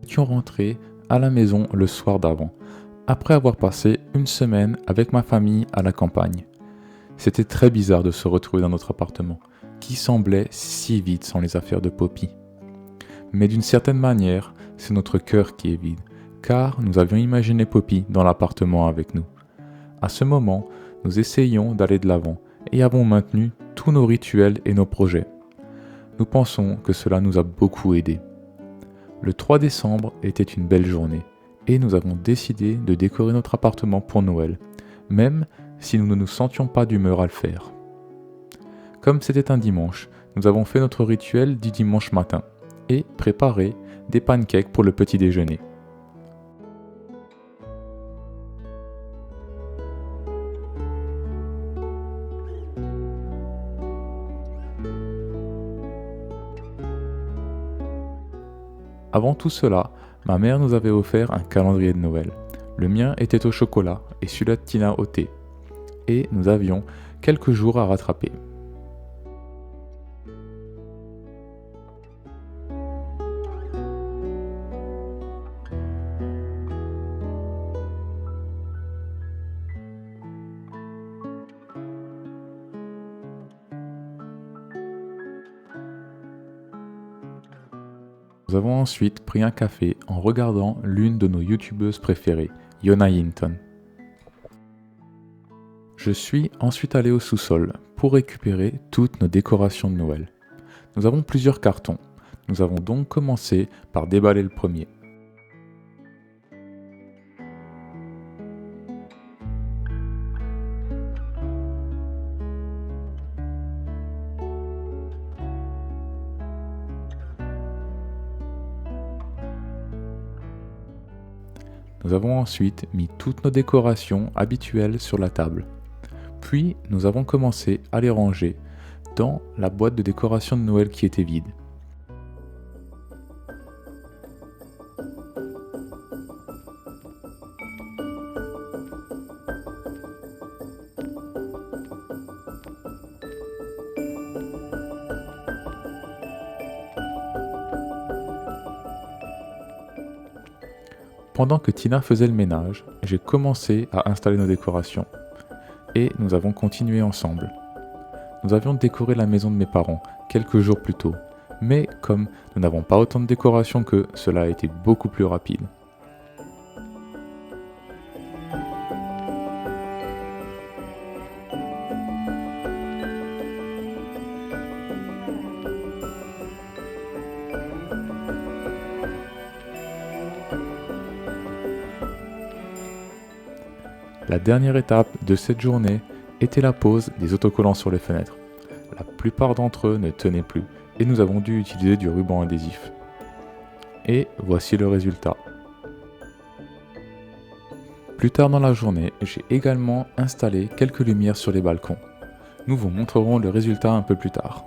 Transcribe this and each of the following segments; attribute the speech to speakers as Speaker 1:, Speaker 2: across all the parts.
Speaker 1: étions rentrés à la maison le soir d'avant, après avoir passé une semaine avec ma famille à la campagne. C'était très bizarre de se retrouver dans notre appartement, qui semblait si vide sans les affaires de Poppy. Mais d'une certaine manière, c'est notre cœur qui est vide, car nous avions imaginé Poppy dans l'appartement avec nous. À ce moment, nous essayions d'aller de l'avant et avons maintenu tous nos rituels et nos projets. Nous pensons que cela nous a beaucoup aidés. Le 3 décembre était une belle journée et nous avons décidé de décorer notre appartement pour Noël, même si nous ne nous sentions pas d'humeur à le faire. Comme c'était un dimanche, nous avons fait notre rituel du dimanche matin et préparé des pancakes pour le petit déjeuner. Avant tout cela, ma mère nous avait offert un calendrier de Noël. Le mien était au chocolat et celui de Tina au thé. Et nous avions quelques jours à rattraper. Nous avons ensuite pris un café en regardant l'une de nos youtubeuses préférées, Yona Hinton. Je suis ensuite allé au sous-sol pour récupérer toutes nos décorations de Noël. Nous avons plusieurs cartons. Nous avons donc commencé par déballer le premier. Nous avons ensuite mis toutes nos décorations habituelles sur la table. Puis nous avons commencé à les ranger dans la boîte de décoration de Noël qui était vide. Pendant que Tina faisait le ménage, j'ai commencé à installer nos décorations. Et nous avons continué ensemble. Nous avions décoré la maison de mes parents quelques jours plus tôt, mais comme nous n'avons pas autant de décorations qu'eux, cela a été beaucoup plus rapide. La dernière étape de cette journée était la pose des autocollants sur les fenêtres. La plupart d'entre eux ne tenaient plus et nous avons dû utiliser du ruban adhésif. Et voici le résultat. Plus tard dans la journée, j'ai également installé quelques lumières sur les balcons. Nous vous montrerons le résultat un peu plus tard.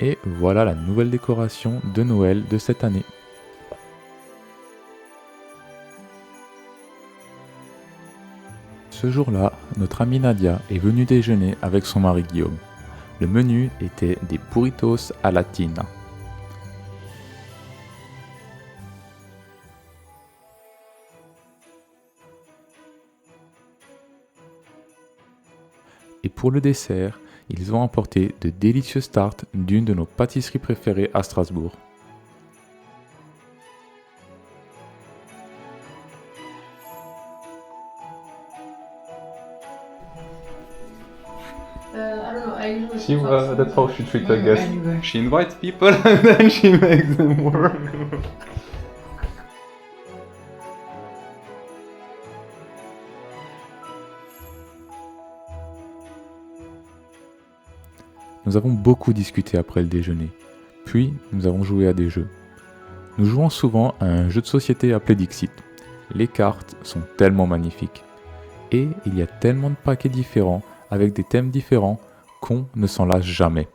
Speaker 1: Et voilà la nouvelle décoration de Noël de cette année. Ce jour-là, notre amie Nadia est venue déjeuner avec son mari Guillaume. Le menu était des burritos à la tina. Et pour le dessert, ils ont apporté de délicieuses tartes d'une de nos pâtisseries préférées à Strasbourg.
Speaker 2: I don't know. I usually
Speaker 1: She,
Speaker 2: cook lots.
Speaker 1: that's how she treats her
Speaker 2: Mm,
Speaker 1: guests.
Speaker 2: anyway.
Speaker 1: She invites people and then she makes them work. Nous avons beaucoup discuté après le déjeuner. Puis, nous avons joué à des jeux. Nous jouons souvent à un jeu de société appelé Dixit. Les cartes sont tellement magnifiques. Et il y a tellement de paquets différents, avec des thèmes différents, qu'on ne s'en lasse jamais.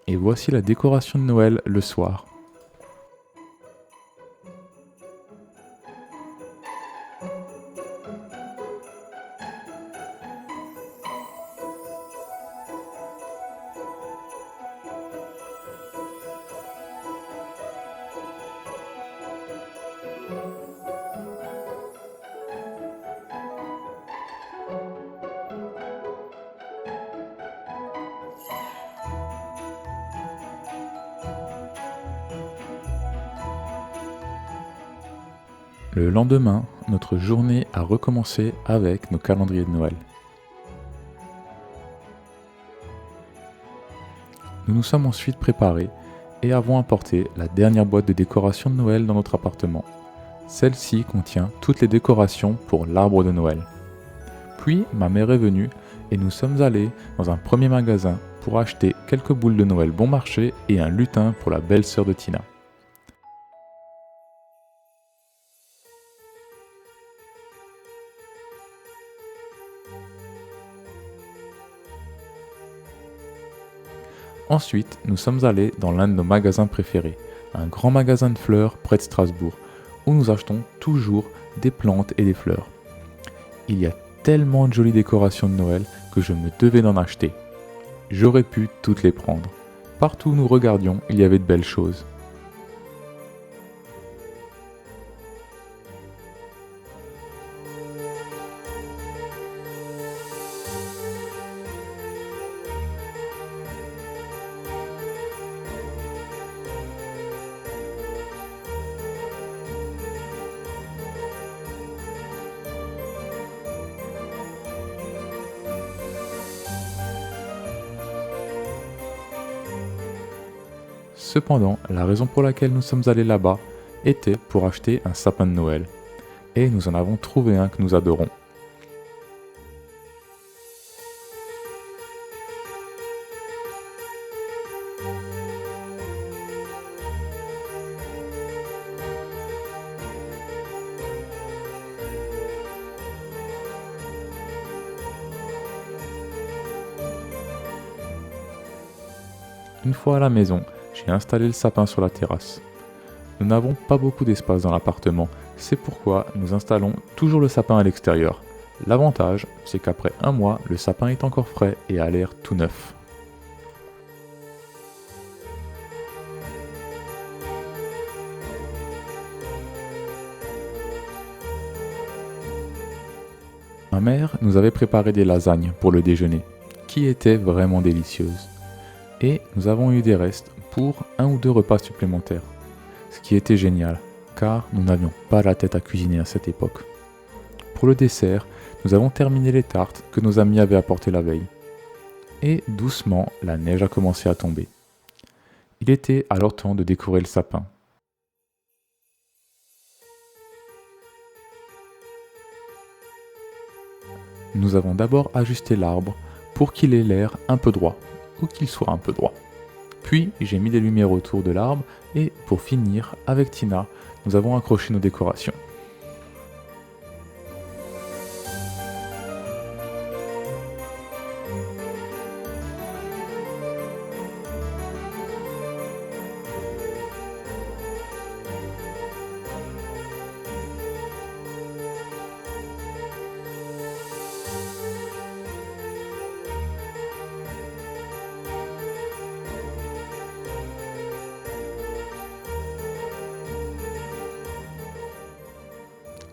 Speaker 1: Et voici la décoration de Noël le soir. Le lendemain, notre journée a recommencé avec nos calendriers de Noël. Nous nous sommes ensuite préparés et avons apporté la dernière boîte de décoration de Noël dans notre appartement. Celle-ci contient toutes les décorations pour l'arbre de Noël. Puis ma mère est venue et nous sommes allés dans un premier magasin pour acheter quelques boules de Noël bon marché et un lutin pour la belle-sœur de Tina. Ensuite, nous sommes allés dans l'un de nos magasins préférés, un grand magasin de fleurs près de Strasbourg, où nous achetons toujours des plantes et des fleurs. Il y a tellement de jolies décorations de Noël que je me devais d'en acheter. J'aurais pu toutes les prendre. Partout où nous regardions, il y avait de belles choses. Cependant, la raison pour laquelle nous sommes allés là-bas était pour acheter un sapin de Noël. Et nous en avons trouvé un que nous adorons. Une fois à la maison, j'ai installé le sapin sur la terrasse. Nous n'avons pas beaucoup d'espace dans l'appartement, c'est pourquoi nous installons toujours le sapin à l'extérieur. L'avantage, c'est qu'après un mois, le sapin est encore frais et a l'air tout neuf. Ma mère nous avait préparé des lasagnes pour le déjeuner, qui étaient vraiment délicieuses. Et nous avons eu des restes pour un ou deux repas supplémentaires. Ce qui était génial, car nous n'avions pas la tête à cuisiner à cette époque. Pour le dessert, nous avons terminé les tartes que nos amis avaient apportées la veille. Et doucement, la neige a commencé à tomber. Il était alors temps de décorer le sapin. Nous avons d'abord ajusté l'arbre pour qu'il ait l'air un peu droit, ou qu'il soit un peu droit. Puis j'ai mis des lumières autour de l'arbre et pour finir, avec Tina, nous avons accroché nos décorations.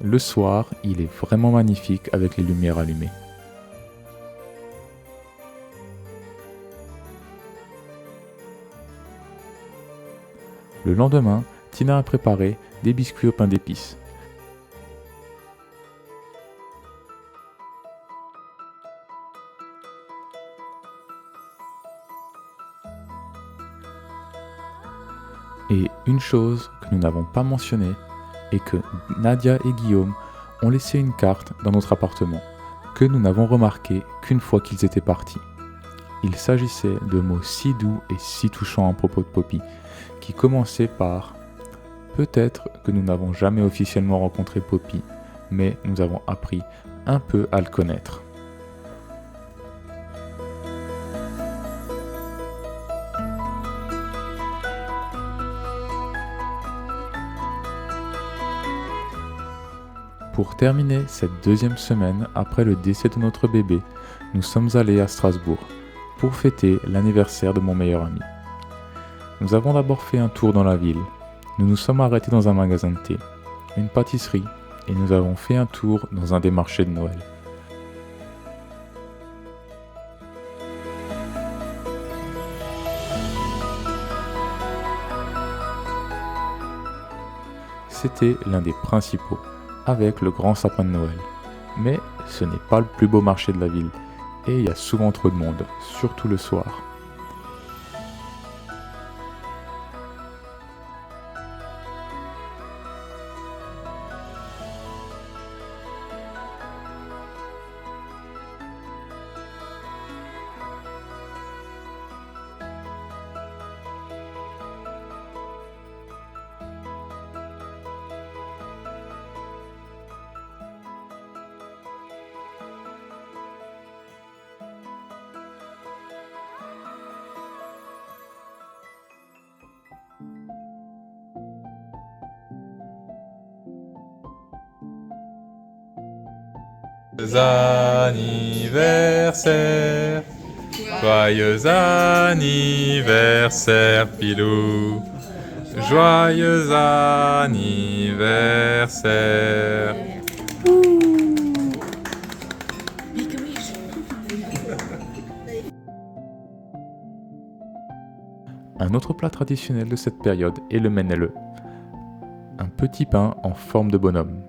Speaker 1: Le soir, il est vraiment magnifique avec les lumières allumées. Le lendemain, Tina a préparé des biscuits au pain d'épices. Et une chose que nous n'avons pas mentionnée est que Nadia et Guillaume ont laissé une carte dans notre appartement, que nous n'avons remarqué qu'une fois qu'ils étaient partis. Il s'agissait de mots si doux et si touchants à propos de Poppy, qui commençaient par « Peut-être que nous n'avons jamais officiellement rencontré Poppy, mais nous avons appris un peu à le connaître. » Pour terminer cette deuxième semaine après le décès de notre bébé, nous sommes allés à Strasbourg pour fêter l'anniversaire de mon meilleur ami. Nous avons d'abord fait un tour dans la ville. Nous nous sommes arrêtés dans un magasin de thé, une pâtisserie et nous avons fait un tour dans un des marchés de Noël. C'était l'un des principaux, avec le grand sapin de Noël. Mais ce n'est pas le plus beau marché de la ville, et il y a souvent trop de monde, surtout le soir.
Speaker 2: Joyeux anniversaire, joyeux anniversaire, Pilou. Joyeux anniversaire.
Speaker 1: Un autre plat traditionnel de cette période est le mennelle, un petit pain en forme de bonhomme.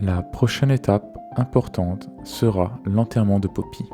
Speaker 1: La prochaine étape importante sera l'enterrement de Poppy.